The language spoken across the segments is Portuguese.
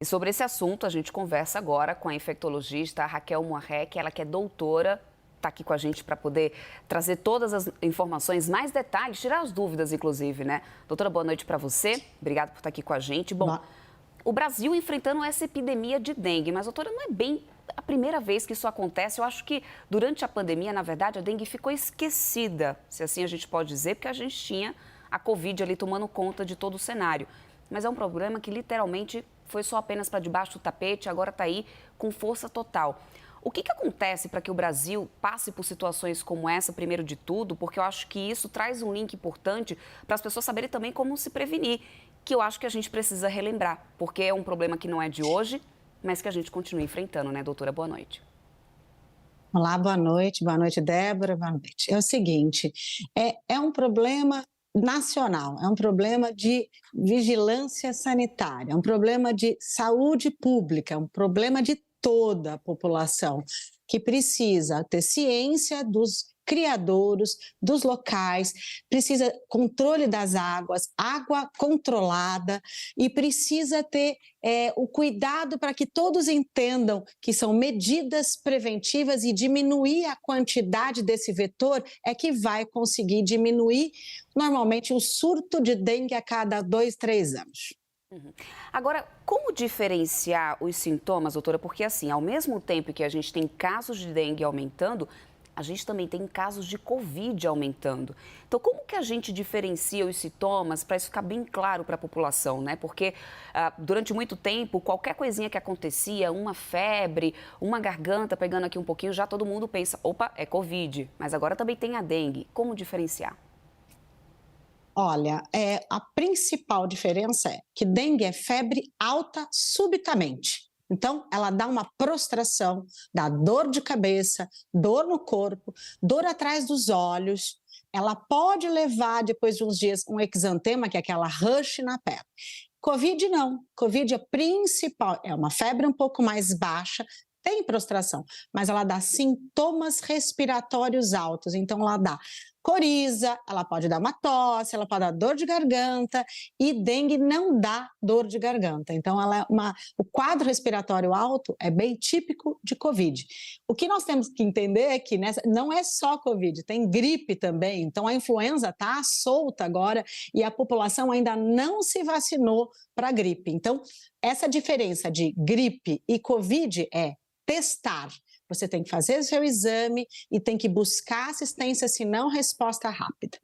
E sobre esse assunto, a gente conversa agora com a infectologista Raquel Moarec, ela que é doutora, está aqui com a gente para poder trazer todas as informações, mais detalhes, tirar as dúvidas, inclusive, né? Doutora, boa noite para você, obrigada por estar aqui com a gente. Bom, o Brasil enfrentando essa epidemia de dengue, mas, doutora, não é bem a primeira vez que isso acontece. Eu acho que durante a pandemia, na verdade, a dengue ficou esquecida, se assim a gente pode dizer, porque a gente tinha a Covid ali tomando conta de todo o cenário. Mas é um problema que literalmente foi só apenas para debaixo do tapete, agora está aí com força total. O que acontece para que o Brasil passe por situações como essa, primeiro de tudo? Porque eu acho que isso traz um link importante para as pessoas saberem também como se prevenir, que eu acho que a gente precisa relembrar, porque é um problema que não é de hoje, mas que a gente continua enfrentando, né, doutora? Boa noite. Olá, boa noite, Débora, boa noite. É o seguinte, é um problema nacional, é um problema de vigilância sanitária, é um problema de saúde pública, é um problema de toda a população que precisa ter ciência dos criadouros, dos locais, precisa controle das águas, água controlada e precisa ter o cuidado para que todos entendam que são medidas preventivas e diminuir a quantidade desse vetor é que vai conseguir diminuir normalmente o surto de dengue a cada 2, 3 anos. Agora, como diferenciar os sintomas, doutora? Porque assim, ao mesmo tempo que a gente tem casos de dengue aumentando, a gente também tem casos de Covid aumentando. Então, como que a gente diferencia os sintomas para isso ficar bem claro para a população, né? Porque durante muito tempo, qualquer coisinha que acontecia, uma febre, uma garganta pegando aqui um pouquinho, já todo mundo pensa, opa, é Covid. Mas agora também tem a dengue. Como diferenciar? Olha, a principal diferença é que dengue é febre alta subitamente. Então, ela dá uma prostração, dá dor de cabeça, dor no corpo, dor atrás dos olhos. Ela pode levar, depois de uns dias, um exantema, que é aquela rush na pele. Covid não. Covid é principal, é uma febre um pouco mais baixa, tem prostração, mas ela dá sintomas respiratórios altos. Então, ela dá coriza, ela pode dar uma tosse, ela pode dar dor de garganta e dengue não dá dor de garganta. Então, o quadro respiratório alto é bem típico de Covid. O que nós temos que entender é que não é só Covid, tem gripe também. Então, a influenza está solta agora e a população ainda não se vacinou para a gripe. Então, essa diferença de gripe e Covid é testar. Você tem que fazer o seu exame e tem que buscar assistência, se não resposta rápida.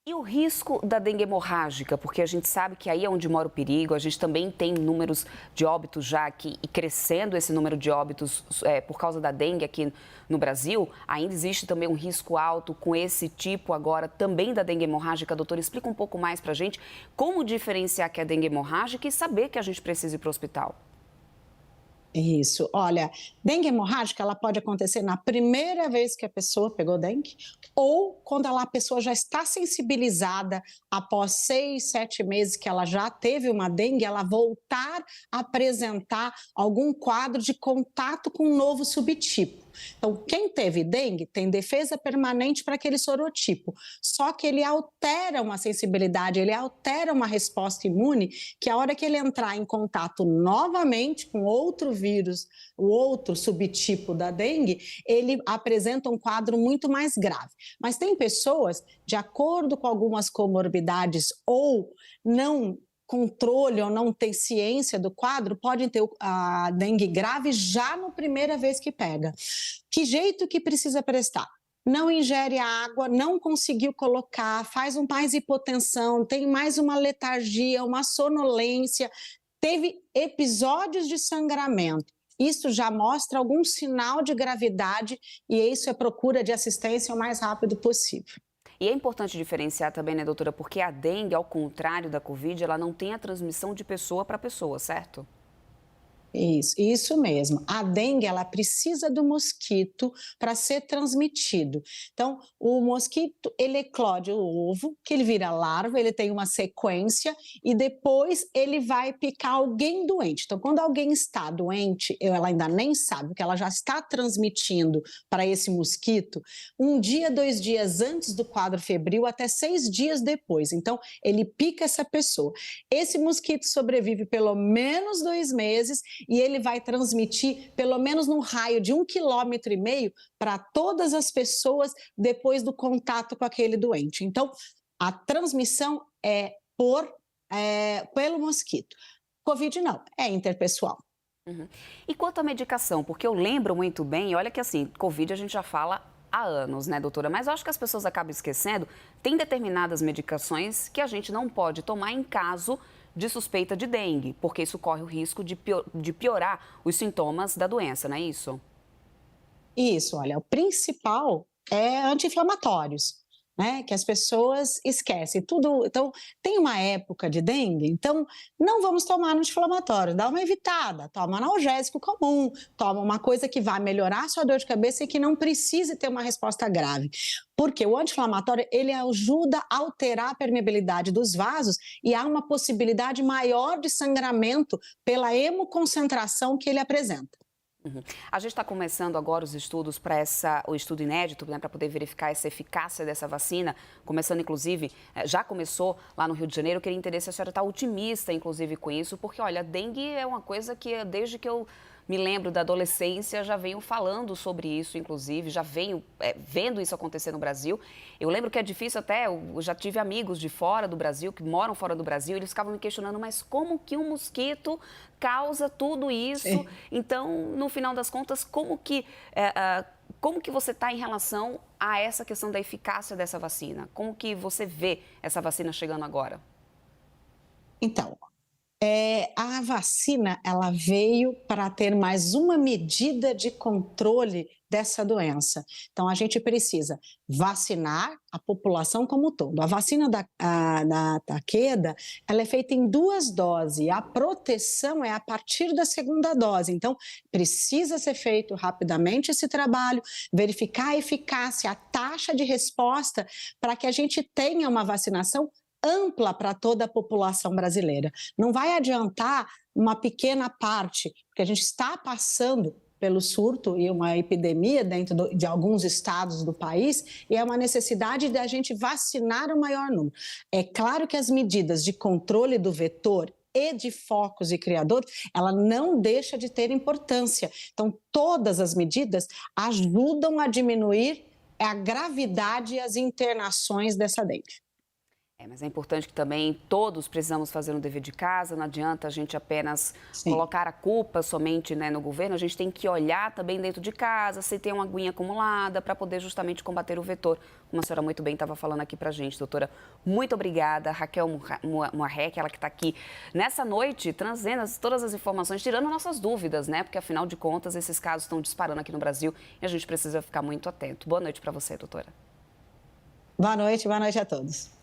E o risco da dengue hemorrágica? Porque a gente sabe que aí é onde mora o perigo, a gente também tem números de óbitos já aqui, e crescendo esse número de óbitos por causa da dengue aqui no Brasil, ainda existe também um risco alto com esse tipo agora também da dengue hemorrágica. Doutor, explica um pouco mais pra gente como diferenciar que é dengue hemorrágica e saber que a gente precisa ir para o hospital. Isso. Olha, dengue hemorrágica, ela pode acontecer na primeira vez que a pessoa pegou dengue ou quando a pessoa já está sensibilizada após 6, 7 meses que ela já teve uma dengue, ela voltar a apresentar algum quadro de contato com um novo subtipo. Então, quem teve dengue tem defesa permanente para aquele sorotipo, só que ele altera uma sensibilidade, ele altera uma resposta imune, que a hora que ele entrar em contato novamente com outro vírus, o outro subtipo da dengue, ele apresenta um quadro muito mais grave. Mas tem pessoas, de acordo com algumas comorbidades ou não controle ou não ter ciência do quadro, podem ter a dengue grave já na primeira vez que pega. Que jeito que precisa prestar? Não ingere água, não conseguiu colocar, faz mais hipotensão, tem mais uma letargia, uma sonolência, teve episódios de sangramento. Isso já mostra algum sinal de gravidade e isso é procura de assistência o mais rápido possível. E é importante diferenciar também, né, doutora, porque a dengue, ao contrário da Covid, ela não tem a transmissão de pessoa para pessoa, certo? Isso mesmo. A dengue, ela precisa do mosquito para ser transmitido. Então, o mosquito, ele eclode o ovo, que ele vira larva, ele tem uma sequência e depois ele vai picar alguém doente. Então, quando alguém está doente, ela ainda nem sabe que ela já está transmitindo para esse mosquito um dia, 2 dias antes do quadro febril, até 6 dias depois. Então, ele pica essa pessoa. Esse mosquito sobrevive pelo menos 2 meses e ele vai transmitir pelo menos num raio de 1,5 km para todas as pessoas depois do contato com aquele doente. Então, a transmissão é pelo mosquito. Covid não, é interpessoal. Uhum. E quanto à medicação? Porque eu lembro muito bem, olha que assim, Covid a gente já fala há anos, né, doutora? Mas eu acho que as pessoas acabam esquecendo, tem determinadas medicações que a gente não pode tomar em caso de suspeita de dengue, porque isso corre o risco de piorar os sintomas da doença, não é isso? Isso, olha, o principal é anti-inflamatórios, né? Que as pessoas esquecem tudo. Então, tem uma época de dengue, então não vamos tomar anti-inflamatório, dá uma evitada, toma analgésico comum, toma uma coisa que vai melhorar a sua dor de cabeça e que não precise ter uma resposta grave. Porque o anti-inflamatório, ele ajuda a alterar a permeabilidade dos vasos e há uma possibilidade maior de sangramento pela hemoconcentração que ele apresenta. Uhum. A gente está começando agora os estudos para o estudo inédito, né, para poder verificar essa eficácia dessa vacina, começando inclusive, já começou lá no Rio de Janeiro. Eu queria entender se a senhora está otimista, inclusive, com isso, porque, olha, a dengue é uma coisa que desde que eu me lembro da adolescência, já venho falando sobre isso, inclusive, já venho vendo isso acontecer no Brasil. Eu lembro que é difícil até, eu já tive amigos de fora do Brasil, que moram fora do Brasil, eles ficavam me questionando, mas como que um mosquito causa tudo isso? Sim. Então, no final das contas, como que você está em relação a essa questão da eficácia dessa vacina? Como que você vê essa vacina chegando agora? Então, a vacina, ela veio para ter mais uma medida de controle dessa doença. Então, a gente precisa vacinar a população como um todo. A vacina da Takeda, ela é feita em 2 doses. A proteção é a partir da segunda dose. Então, precisa ser feito rapidamente esse trabalho, verificar a eficácia, a taxa de resposta, para que a gente tenha uma vacinação ampla para toda a população brasileira. Não vai adiantar uma pequena parte, porque a gente está passando pelo surto e uma epidemia dentro de alguns estados do país, e é uma necessidade de a gente vacinar o maior número. É claro que as medidas de controle do vetor e de focos e criadores, ela não deixa de ter importância. Então, todas as medidas ajudam a diminuir a gravidade e as internações dessa dengue. Mas é importante que também todos precisamos fazer um dever de casa, não adianta a gente apenas Sim. colocar a culpa somente, né, no governo, a gente tem que olhar também dentro de casa, se tem uma aguinha acumulada, para poder justamente combater o vetor, como a senhora muito bem estava falando aqui para a gente, doutora. Muito obrigada, Raquel Moarec, ela que está aqui nessa noite, trazendo todas as informações, tirando nossas dúvidas, né, porque afinal de contas esses casos estão disparando aqui no Brasil e a gente precisa ficar muito atento. Boa noite para você, doutora. Boa noite a todos.